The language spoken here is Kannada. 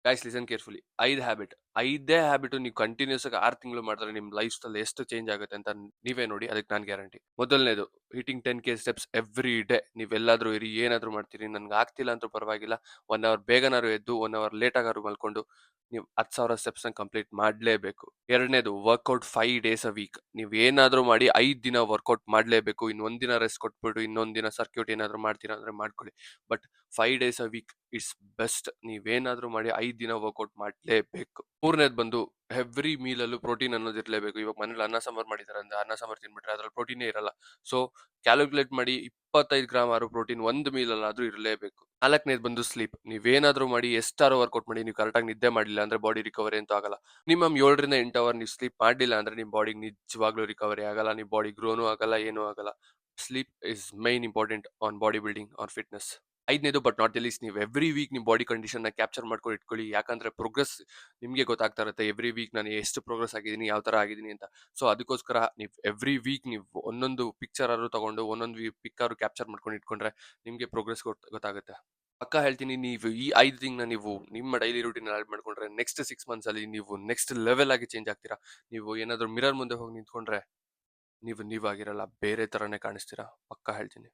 Guys listen carefully. 5 habit. 5 habit ನೀವು ಕಂಟಿನ್ಯೂಸ್ ಆಗಿ 6 ತಿಂಗಳು ಮಾಡಿದ್ರೆ ನಿಮ್ಮ ಲೈಫ್ ಸ್ಟೈಲ್ ಎಷ್ಟು ಚೇಂಜ್ ಆಗುತ್ತೆ ಅಂತ ನೀವೇ ನೋಡಿ. ಅದಕ್ಕೆ ನಾನು ಗ್ಯಾರಂಟಿ. ಮೊದಲನೇದು, hitting 10K steps every day. ನೀವೆಲ್ಲಾದ್ರೂ ಇರಿ, ಏನಾದ್ರೂ ಮಾಡ್ತೀರಿ, ನನ್ಗೆ ಆಗ್ತಿಲ್ಲ ಅಂತೂ ಪರವಾಗಿಲ್ಲ, 1 ಅವರ್ ಬೇಗನಾರು ಎದ್ದು 1 ಅವರ್ ಲೇಟ್ ಆಗಾರು ಮಲ್ಕೊಂಡು ನೀವು 10,000 ಸ್ಟೆಪ್ಸ್ ಕಂಪ್ಲೀಟ್ ಮಾಡಲೇಬೇಕು. ಎರಡನೇದು, ವರ್ಕೌಟ್ 5 ಡೇಸ್ ಅ ವೀಕ್. ನೀವು ಏನಾದ್ರೂ ಮಾಡಿ 5 ದಿನ ವರ್ಕೌಟ್ ಮಾಡಲೇಬೇಕು. ಇನ್ನು ಒಂದಿನ ರೆಸ್ಟ್ ಕೊಟ್ಬಿಟ್ಟು ಇನ್ನೊಂದ್ ದಿನ ಸರ್ಕ್ಯೂಟ್ ಏನಾದ್ರೂ ಮಾಡ್ತೀರಾ ಅಂದ್ರೆ ಮಾಡ್ಕೊಳ್ಳಿ. But 5 days a week it's best. ನೀವೇನಾದ್ರೂ ಮಾಡಿ 5 ದಿನ ವರ್ಕೌಟ್ ಮಾಡಲೇಬೇಕು. ಮೂರನೇದು ಬಂದು, ಎವ್ರಿ ಮೀಲ್ ಅಲ್ಲೂ ಪ್ರೋಟೀನ್ ಅನ್ನೋದು ಇರಲೇಬೇಕು. ಇವಾಗ ಮನೇಲಿ ಅನ್ನ ಸಾಂಬಾರ್ ಮಾಡಿದಾರೆ ಅಂದ್ರೆ ಅನ್ನ ಸಾಂಬಾರ್ ತಿನ್ಬಿಟ್ರೆ ಅದ್ರಲ್ಲಿ ಪ್ರೋಟೀನೇ ಇರಲ್ಲ. ಸೊ ಕ್ಯಾಲ್ಕುಲೇಟ್ ಮಾಡಿ 25 ಗ್ರಾಮ್ ಆದ್ರೂ ಪ್ರೋಟೀನ್ ಒಂದು ಮೀಲ್ ಅಲ್ಲಾದ್ರೂ ಇರಲೇಬೇಕು. ನಾಲ್ಕನೇದು ಬಂದು ಸ್ಲೀಪ್. ನೀವೇನಾದ್ರೂ ಮಾಡಿ, ಎಷ್ಟಾರು ವರ್ಕೌಟ್ ಮಾಡಿ, ನೀವು ಕರೆಕ್ಟಾಗಿ ನಿದ್ದೆ ಮಾಡಿಲ್ಲ ಅಂದ್ರೆ ಬಾಡಿ ರಿಕವರಿ ಅಂತೂ ಆಗಲ್ಲ. ಮಿನಿಮಮ್ 7 ರಿಂದ 8 ಅವರ್ ನೀವು ಸ್ಲೀಪ್ ಮಾಡಲಿಲ್ಲ ಅಂದ್ರೆ ನಿಮ್ಮ ಬಾಡಿಗೆ ನಿಜವಾಗ್ಲೂ ರಿಕವರಿ ಆಗಲ್ಲ. ನಿಮ್ಮ ಬಾಡಿ ಗ್ರೋನು ಆಗಲ್ಲ, ಏನೂ ಆಗಲ್ಲ. Sleep is mine important on body building, on fitness. ಐದನೇದು ಬಟ್ ನಾಟ್ ದಿ ಲೀಸ್ಟ್, ನೀವು ಎವ್ರಿ ವೀಕ್ ನಿಮ್ಮ ಬಾಡಿ ಕಂಡೀಷನ್ ನ ಕ್ಯಾಪ್ಚರ್ ಮಾಡ್ಕೊಂಡು ಇಟ್ಕೊಳ್ಳಿ. ಯಾಕಂದ್ರೆ ಪ್ರೋಗ್ರೆಸ್ ನಿಮಗೆ ಗೊತ್ತಾಗ್ತಾ ಇರುತ್ತೆ ಎವ್ರಿ ವೀಕ್ ನಾನು ಎಷ್ಟು ಪ್ರೋಗ್ರೆಸ್ ಆಗಿದ್ದೀನಿ, ಯಾವ ತರ ಆಗಿದ್ದೀನಿ ಅಂತ. ಸೊ ಅದಕ್ಕೋಸ್ಕರ ನೀವು ಎವ್ರಿ ವೀಕ್ ನೀವು ಒಂದೊಂದು ಪಿಕ್ಚರ್ ಆದ್ರೂ ತಗೊಂಡು ಒಂದೊಂದು ಪಿಕ್ ಆದ್ರೂ ಕ್ಯಾಪ್ಚರ್ ಮಾಡ್ಕೊಂಡು ಇಟ್ಕೊಂಡ್ರೆ ನಿಮಗೆ ಪ್ರೋಗ್ರೆಸ್ ಗೊತ್ತಾಗುತ್ತೆ. ಪಕ್ಕ ಹೇಳ್ತೀನಿ, ನೀವು ಈ 5 ತಿಂಗ್ನ ನೀವು ನಿಮ್ಮ ಡೈಲಿ ರೂಟೀನ್ ಆಡ್ ಮಾಡ್ಕೊಂಡ್ರೆ ನೆಕ್ಸ್ಟ್ 6 ಮಂತ್ಸ್ ಅಲ್ಲಿ ನೀವು ನೆಕ್ಸ್ಟ್ ಲೆವೆಲ್ ಆಗಿ ಚೇಂಜ್ ಆಗ್ತೀರಾ. ನೀವು ಏನಾದ್ರೂ ಮಿರರ್ ಮುಂದೆ ಹೋಗಿ ನಿಂತ್ಕೊಂಡ್ರೆ ನೀವು ನೀವಾಗಿರಲ್ಲ, ಬೇರೆ ತರನೇ ಕಾಣಿಸ್ತೀರಾ. ಪಕ್ಕ ಹೇಳ್ತೀನಿ.